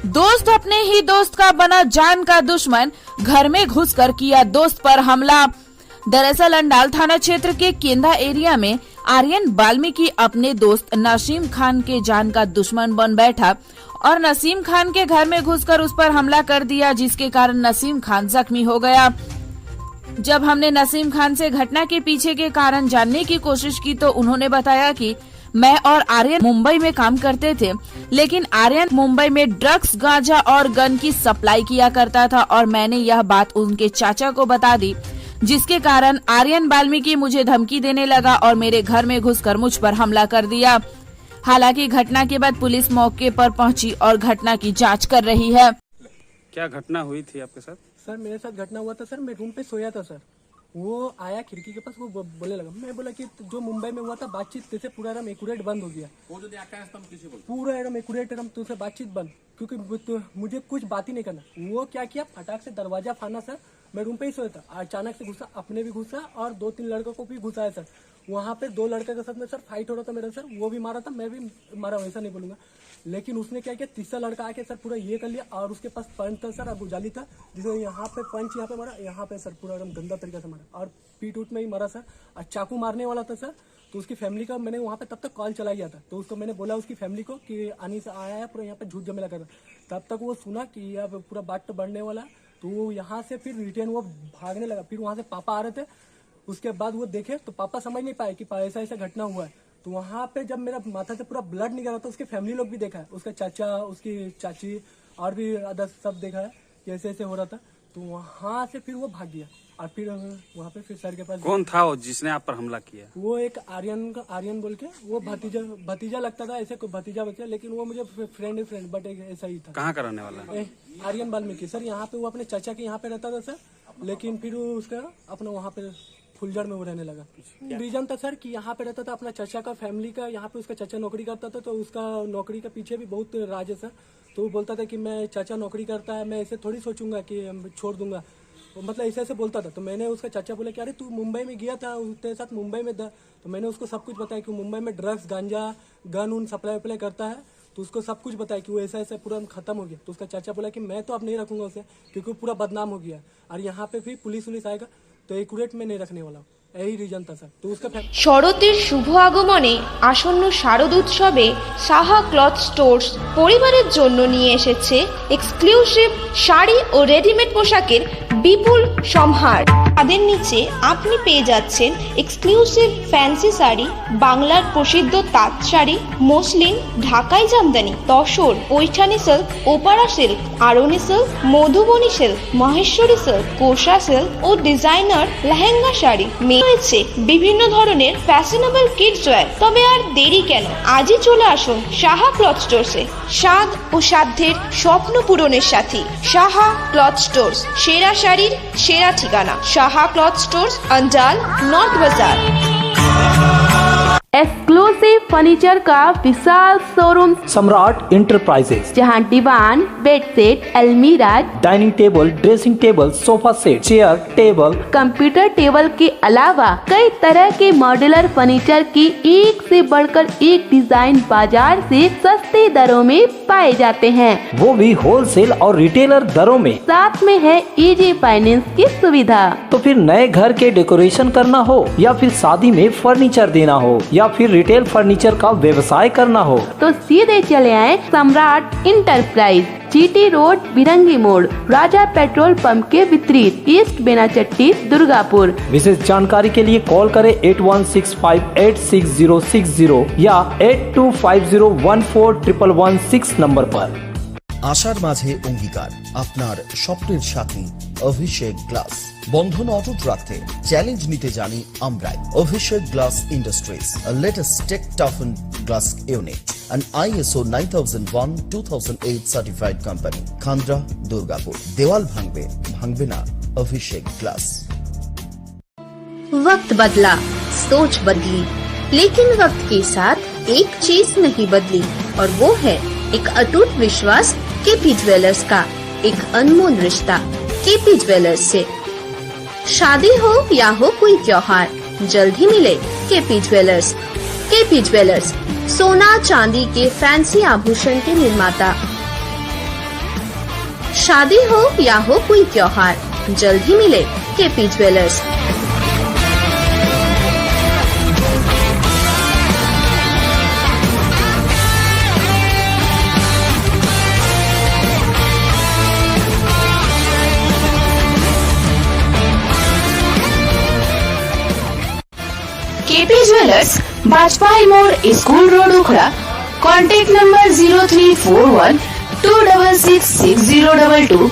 दोस्त अपने ही दोस्त का बना जान का दुश्मन, घर में घुसकर किया दोस्त पर हमला। दरअसल अंडाल थाना क्षेत्र के केंदा एरिया में आर्यन वाल्मीकि अपने दोस्त नसीम खान के जान का दुश्मन बन बैठा और नसीम खान के घर में घुसकर उस पर हमला कर दिया, जिसके कारण नसीम खान जख्मी हो गया। जब हमने नसीम खान से घटना के पीछे के कारण जानने की कोशिश की तो उन्होंने बताया कि मैं और आर्यन मुंबई में काम करते थे, लेकिन आर्यन मुंबई में ड्रग्स, गांजा और गन की सप्लाई किया करता था और मैंने यह बात उनके चाचा को बता दी, जिसके कारण आर्यन वाल्मीकि मुझे धमकी देने लगा और मेरे घर में घुसकर मुझ पर हमला कर दिया। हालांकि घटना के बाद पुलिस मौके पर पहुंची और घटना की जांच कर रही है। क्या घटना हुई थी आपके साथ? सर मेरे साथ घटना हुआ था सर, मैं रूम पे सोया था सर, वो आया खिड़की के पास, वो बोलने लगा, मैं बोला कि जो मुंबई में हुआ था बातचीत तेरे पूरा एकदम एक्यूरेट बंद हो गया, पूरा एकदम एक्यूरेट एकदम तुझसे बातचीत बंद, क्योंकि मुझे कुछ बात ही नहीं करना। वो क्या किया, फटाक से दरवाजा फाना सर, मैं रूम पे ही सोया था, अचानक से घुसा, अपने भी घुसा और 2-3 लड़कों को भी घुसाया सर। वहाँ पे 2 लड़के के साथ में सर फाइट हो रहा था मेरा सर, वो भी मारा था, मैं भी मारा, वैसा नहीं बोलूंगा, लेकिन उसने क्या किया, तीसरा लड़का आके सर पूरा ये कर लिया और उसके पास पंच था सर, अब उजाली था, जिसने यहाँ पे पंच यहाँ पे मारा, यहाँ पे सर पूरा एकदम गंदा तरीके से मारा और पीठ उठ में ही मारा सर। और चाकू मारने वाला था सर, तो उसकी फैमिली का मैंने वहाँ पे तब तक कॉल चला गया था, तो उसको मैंने बोला उसकी फैमिली को कि आनी से आया है, पूरा यहाँ पे झूठ झमेला कर रहा। तब तक वो सुना कि यहाँ पे पूरा बाट बढ़ने वाला, तो वो यहाँ से फिर रिटर्न वो भागने लगा। फिर वहाँ से पापा आ रहे थे, उसके बाद वो देखे तो पापा समझ नहीं पाए कि ऐसा ऐसा घटना हुआ है। तो वहाँ पे जब मेरा माथा से पूरा ब्लड निकल रहा था, उसके फैमिली लोग भी देखा है, उसका चाचा, उसकी चाची और भी अदर सब देखा है कि ऐसे ऐसे हो रहा था। तो वहाँ से फिर वो भाग गया और फिर वहाँ पे फिर सर के पास। कौन था वो जिसने आप पर हमला किया? वो एक आर्यन बोल के, वो भतीजा लगता था, ऐसे कोई भतीजा बच्चा, लेकिन वो मुझे फ्रेंड बट ऐसा ही था। कहाँ का रहने वाला? आर्यन वाल्मीकि सर, यहाँ पे वो अपने चाचा के यहाँ पे रहता था सर, लेकिन फिर उसका अपना वहाँ पे फुलझड़ में वो रहने लगा। रीजन था सर कि यहाँ पे रहता था अपना चाचा का फैमिली का, यहाँ पे उसका चाचा नौकरी करता था, तो उसका नौकरी के पीछे भी बहुत राज है सर। तो वो बोलता था कि मैं चाचा नौकरी करता है, मैं ऐसे थोड़ी सोचूंगा कि छोड़ दूंगा, मतलब ऐसे ऐसे बोलता था। तो मैंने उसका चाचा बोला कि अरे तू मुंबई में गया था, तेरे साथ मुंबई में था, तो मैंने उसको सब कुछ बताया कि मुंबई में ड्रग्स, गांजा, गन उन सप्लाई वप्लाई करता है, तो उसको सब कुछ बताया कि वो ऐसा ऐसा पूरा खत्म हो गया। तो उसका चाचा बोला कि मैं तो अब नहीं रखूंगा उसे, क्योंकि वो पूरा बदनाम हो गया और यहाँ पे भी पुलिस वुलिस आएगा तो एक्यूरेट में नहीं रखने वाला, यही रीजन था सर। तो उसका শরতের শুভ আগমনে আসন্ন শারদ উৎসবে সাহা ক্লথ স্টোর্স পরিবারের জন্য নিয়ে এসেছে এক্সক্লুসিভ শাড়ি ও রেডিমেড পোশাকের বিপুল সম্ভার। তাদের নিচে আপনি পেয়ে যাচ্ছেন এক্সক্লুসিভ ফ্যান্সি শাড়ি, বাংলার প্রসিদ্ধ তাঁত শাড়ি, মসলিন, ঢাকাই জামদানি, তসর, পৈঠানি সিল্ক, ওপারা silk, Arni silk, Madhubani silk, Maheshwari silk, Kosa silk ও ডিজাইনার লেহেঙ্গা শাড়ি রয়েছে বিভিন্ন ধরনের ফ্যাশনেবল কিডস ওয়্যার। তবে আর দেরি কেন, আজই চলে আসুন সাহা ক্লথ স্টোরসে। স্বাদ ও সাধ্যের স্বপ্ন পূরণের সাথী সাহা ক্লথ স্টোরস, সেরা শাড়ির সেরা ঠিকানা, সাহা ক্লথ স্টোরস, अंजाल, नॉर्थ बाजार। एक्सक्लूसिव फर्नीचर का विशाल शोरूम सम्राट इंटरप्राइजेज, जहां दीवान, बेडशीट, अलमीरा, dining table, dressing table, sofa set, chair table, computer table के अलावा कई तरह के मॉड्यूलर फर्नीचर की एक से बढ़कर एक डिजाइन बाजार से सस्ते दरों में पाए जाते हैं, वो भी होलसेल और रिटेलर दरों में। साथ में है इजी फाइनेंस की सुविधा। तो फिर नए घर के डेकोरेशन करना हो या फिर शादी में फर्नीचर देना हो या फिर रिटेल फर्नीचर का व्यवसाय करना हो तो सीधे चले आए सम्राट इंटरप्राइज, जीटी रोड, बिरंगी मोड़, राजा पेट्रोल पंप के विपरीत, ईस्ट बेनाचट्टी, दुर्गापुर। विशेष जानकारी के लिए कॉल करें 8165866060 या 8250141116 नंबर पर। আশার মাঝে অঙ্গীকার, আপনার স্বপ্নের সাথী অভিষেক গ্লাস। বন্ধন অটুট রাখতে চ্যালেঞ্জ নিতে জানি আমরাই। Abhishek glass industries, latest tech টাফেন glass unit, an ISO 9001-2008 certified company, Khandra, Durgapur. দেওয়াল ভাঙবে না অভিষেক গ্লাস। वक्त बदला, सोच बदली, लेकिन वक्त के साथ एक चीज नहीं बदली और वो है एक अटूट विश्वास केपी ज्वेलर्स का, एक अनमोल रिश्ता केपी ज्वेलर्स से। शादी हो या हो कोई त्योहार, जल्द ही मिले केपी ज्वेलर्स। केपी ज्वेलर्स सोना चांदी के फैंसी आभूषण के निर्माता। शादी हो या हो कोई त्योहार, जल्द ही मिले KP jewellers. KP jewellers, Bajpai मोड़, school road, Ukhra. Contact number 0341 2666022।